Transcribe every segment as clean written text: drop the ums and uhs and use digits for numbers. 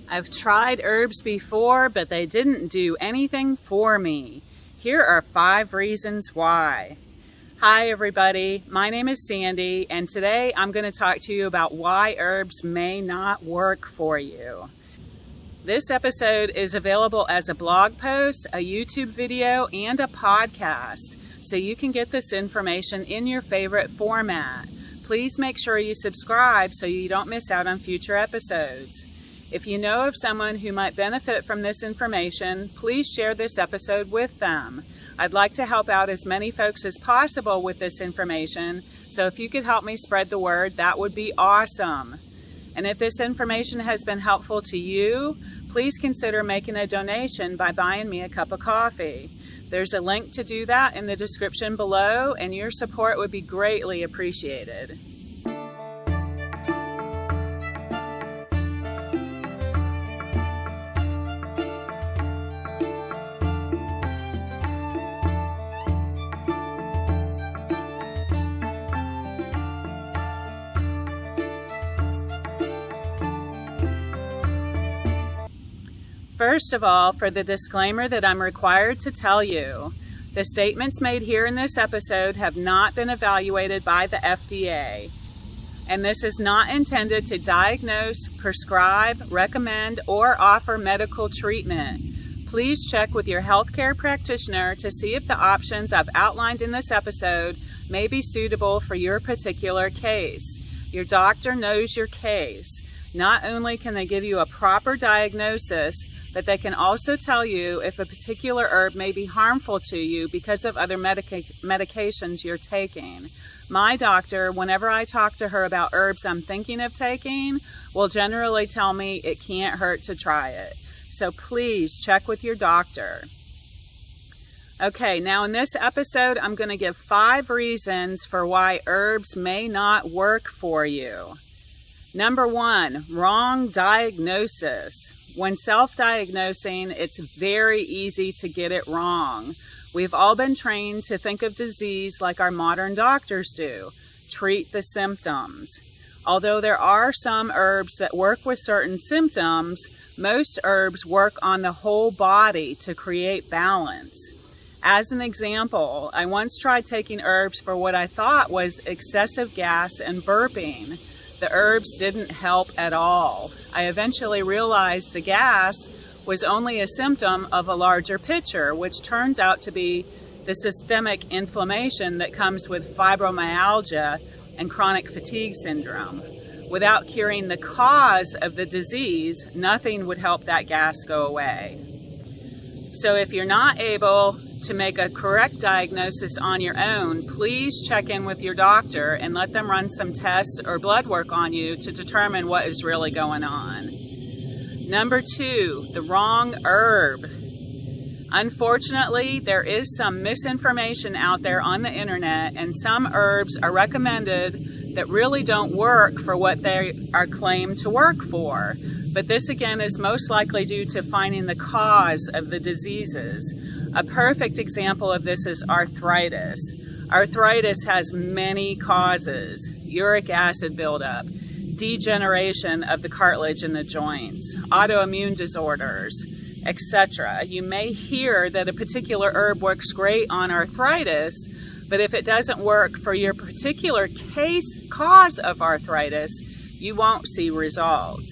I've tried herbs before, but they didn't do anything for me. Here are 5 reasons why. Hi everybody, my name is Sandy, and today I'm going to talk to you about why herbs may not work for you. This episode is available as a blog post, a YouTube video, and a podcast, so you can get this information in your favorite format. Please make sure you subscribe so you don't miss out on future episodes. If you know of someone who might benefit from this information, please share this episode with them. I'd like to help out as many folks as possible with this information, so if you could help me spread the word, that would be awesome. And if this information has been helpful to you, please consider making a donation by buying me a cup of coffee. There's a link to do that in the description below, and your support would be greatly appreciated. First of all, for the disclaimer that I'm required to tell you, the statements made here in this episode have not been evaluated by the FDA, and this is not intended to diagnose, prescribe, recommend, or offer medical treatment. Please check with your healthcare practitioner to see if the options I've outlined in this episode may be suitable for your particular case. Your doctor knows your case. Not only can they give you a proper diagnosis, but they can also tell you if a particular herb may be harmful to you because of other medications you're taking. My doctor, whenever I talk to her about herbs I'm thinking of taking, will generally tell me it can't hurt to try it. So please check with your doctor. Okay, now in this episode, I'm going to give 5 reasons for why herbs may not work for you. Number 1, wrong diagnosis. When self-diagnosing, it's very easy to get it wrong. We've all been trained to think of disease like our modern doctors do. Treat the symptoms. Although there are some herbs that work with certain symptoms, most herbs work on the whole body to create balance. As an example, I once tried taking herbs for what I thought was excessive gas and burping. The herbs didn't help at all. I eventually realized the gas was only a symptom of a larger picture, which turns out to be the systemic inflammation that comes with fibromyalgia and chronic fatigue syndrome. Without curing the cause of the disease, nothing would help that gas go away. So if you're not able to make a correct diagnosis on your own, please check in with your doctor and let them run some tests or blood work on you to determine what is really going on. Number 2, the wrong herb. Unfortunately, there is some misinformation out there on the internet, and some herbs are recommended that really don't work for what they are claimed to work for. But this again is most likely due to finding the cause of the diseases. A perfect example of this is arthritis. Arthritis has many causes: uric acid buildup, degeneration of the cartilage in the joints, autoimmune disorders, etc. You may hear that a particular herb works great on arthritis, but if it doesn't work for your particular cause of arthritis, you won't see results.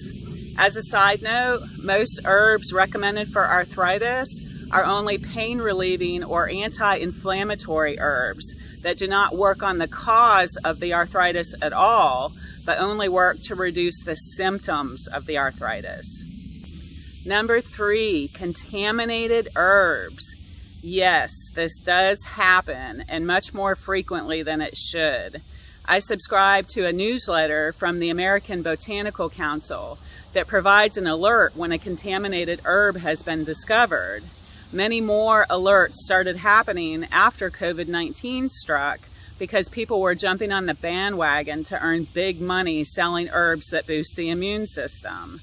As a side note, most herbs recommended for arthritis are only pain-relieving or anti-inflammatory herbs that do not work on the cause of the arthritis at all, but only work to reduce the symptoms of the arthritis. Number 3, contaminated herbs. Yes, this does happen, and much more frequently than it should. I subscribe to a newsletter from the American Botanical Council that provides an alert when a contaminated herb has been discovered. Many more alerts started happening after COVID-19 struck because people were jumping on the bandwagon to earn big money selling herbs that boost the immune system.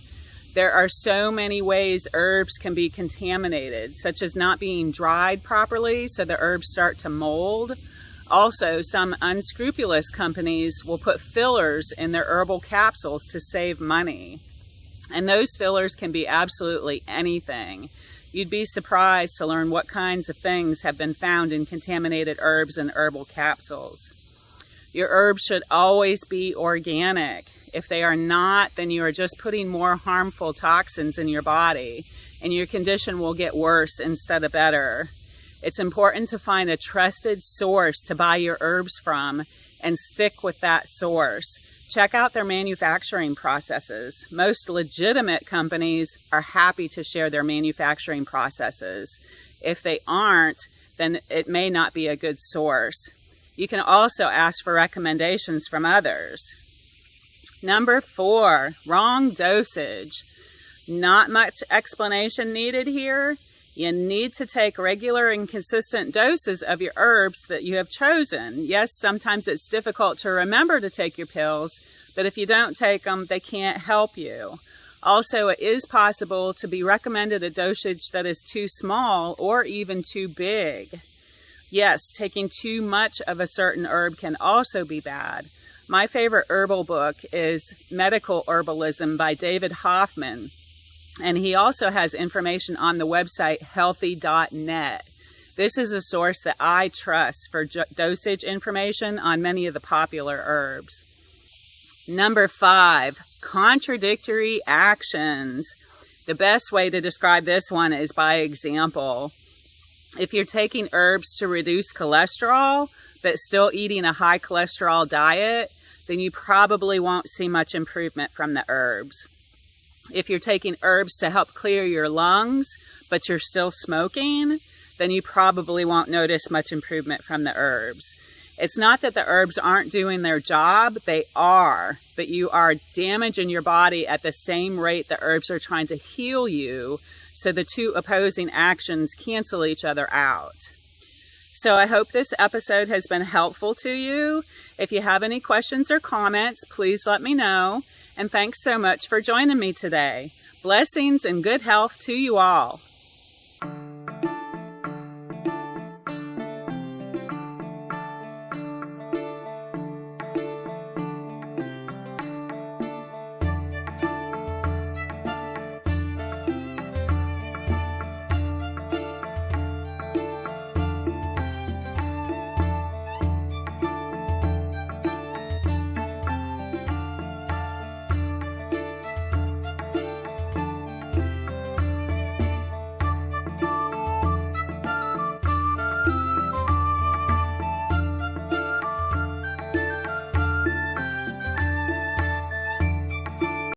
There are so many ways herbs can be contaminated, such as not being dried properly so the herbs start to mold. Also, some unscrupulous companies will put fillers in their herbal capsules to save money. And those fillers can be absolutely anything. You'd be surprised to learn what kinds of things have been found in contaminated herbs and herbal capsules. Your herbs should always be organic. If they are not, then you are just putting more harmful toxins in your body, and your condition will get worse instead of better. It's important to find a trusted source to buy your herbs from and stick with that source. Check out their manufacturing processes. Most legitimate companies are happy to share their manufacturing processes. If they aren't, then it may not be a good source. You can also ask for recommendations from others. Number 4, wrong dosage. Not much explanation needed here. You need to take regular and consistent doses of your herbs that you have chosen. Yes, sometimes it's difficult to remember to take your pills, but if you don't take them, they can't help you. Also, it is possible to be recommended a dosage that is too small or even too big. Yes, taking too much of a certain herb can also be bad. My favorite herbal book is Medical Herbalism by David Hoffman. And he also has information on the website healthy.net. This is a source that I trust for dosage information on many of the popular herbs. Number 5, contradictory actions. The best way to describe this one is by example. If you're taking herbs to reduce cholesterol, but still eating a high cholesterol diet, then you probably won't see much improvement from the herbs. If you're taking herbs to help clear your lungs, but you're still smoking, then you probably won't notice much improvement from the herbs. It's not that the herbs aren't doing their job, they are, but you are damaging your body at the same rate the herbs are trying to heal you, so the two opposing actions cancel each other out. So I hope this episode has been helpful to you. If you have any questions or comments, please let me know. And thanks so much for joining me today. Blessings and good health to you all.